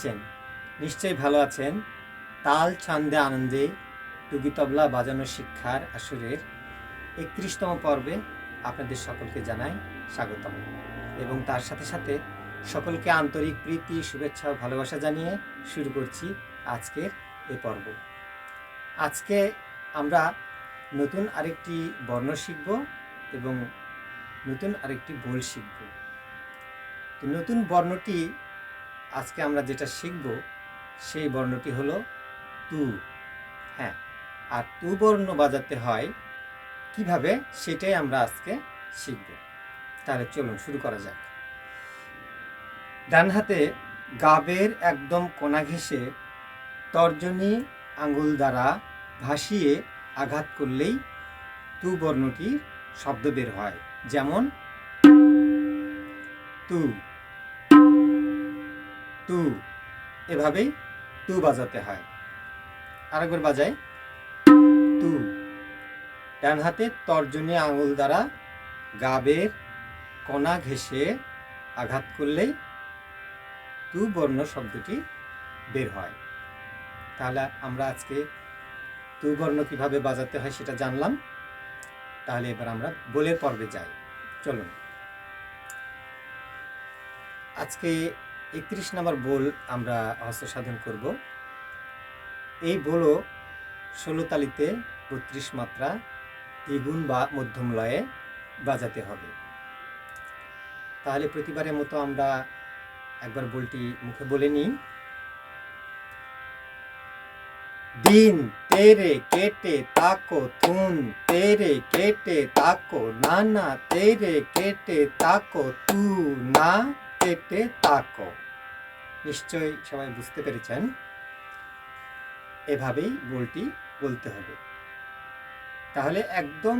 আছেন? নিশ্চয়ই ভালো আছেন। তাল ছন্দে আনন্দে টুগি তবলা বাজানো শিক্ষার আসরের ৩১তম পর্বে আপনাদের সকলকে জানাই স্বাগতম এবং তার সাথে সাথে সকলকে আন্তরিক প্রীতি, শুভেচ্ছা ও ভালোবাসা জানিয়ে শুরু করছি আজকের এই পর্ব। আজকে আমরা নতুন আরেকটি বর্ণ শিখব এবং নতুন আরেকটি বোল শিখব। তো নতুন বর্ণটি আজকে আমরা যেটা শিখব সেই বর্ণটি হলো তু। হ্যাঁ, আর তু বর্ণ বাজাতে হয় কিভাবে সেটাই আমরা আজকে শিখব। তাহলে চলুন শুরু করা যাক। ডান হাতে গাবের একদম কোনা ঘেঁষে তর্জনী আঙ্গুল দ্বারা ভাসিয়ে আঘাত করলেই তু বর্ণটির শব্দ বের হয়। যেমন তু তু, এভাবেই তু বাজাতে হয়। আরেকবার বাজাই তু। ডান হাতে তর্জনী আঙুল দ্বারা গাবের কোনা ঘেঁষে আঘাত করলেই তু বর্ণ শব্দটি বের হয়। তাহলে আমরা আজকে তু বর্ণ কিভাবে বাজাতে হয় সেটা জানলাম। তাহলে এবার আমরা বোলের পর্বে যাই। চলুন। আজকে ৩১ নম্বর বোল আমরা হস্তসাধন করব। এই বোলও ১৬ তালিতে ৩২ মাত্রা দ্বিগুণ বা মধ্যম লয়ে বাজাতে হবে। তাহলে প্রতিবারের মতো আমরা একবার বোলটি মুখে বলে নিই। দিন তেরে কেটে তাকো, থুন তেরে কেটে তাকো, নানা তেরে কেটে তাকো, তু না কেটে তাকো। নিশ্চয়ই সবাই বুঝতে পেরেছেন। এভাবেই বোলটি বলতে হবে। তাহলে একদম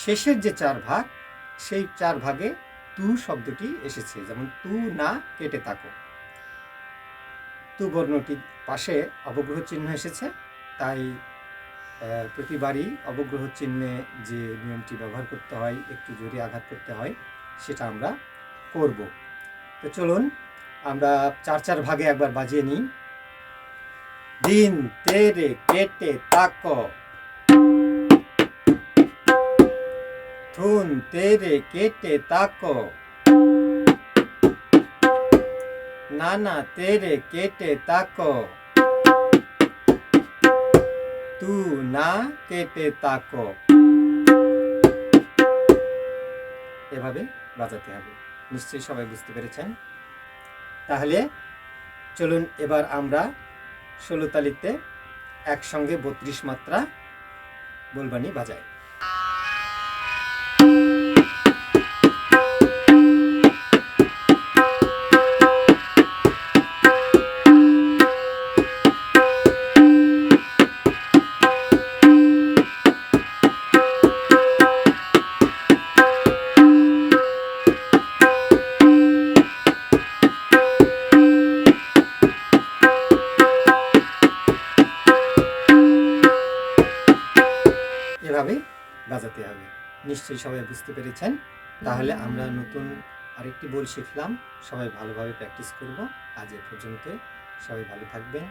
শেষের যে ৪ ভাগ, সেই ৪ ভাগে তু শব্দটি এসেছে। যেমন তু না কেটে তাকো। তু বর্ণটির পাশে অবগ্রহ চিহ্ন এসেছে, তাই প্রতিবারই অবগ্রহ চিহ্নে যে নিয়মটি ব্যবহার করতে হয়, একটু জোরে আঘাত করতে হয়, সেটা আমরা করব। তো চলুন আমরা ৪ ভাগে একবার বাজিয়ে নিই। দিন তেরে কেটে তাকো, থুন তেরে কেটে তাকো, নানা তেরে কেটে তাকো, তু না কেটে তাকো। এভাবে বাজাতে হবে। নিশ্চয়ই সবাই বুঝতে পেরেছেন। তাহলে চলুন এবার আমরা ১৬ তালিতে একসঙ্গে ৩২ মাত্রা বোলবানি বাজাই। এভাবে বাজাতে হবে। নিশ্চয়ই সবাই বুঝতে পেরেছেন। তাহলে আমরা নতুন আরেকটি বোল শিখলাম। সবাই ভালোভাবে প্র্যাকটিস করব। আজ এ পর্যন্ত। সবাই ভালো থাকবেন,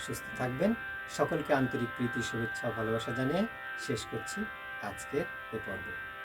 সুস্থ থাকবেন। সকলকে আন্তরিক প্রীতি, শুভেচ্ছা ও ভালোবাসা জানিয়ে শেষ করছি আজকের এ পর্ব।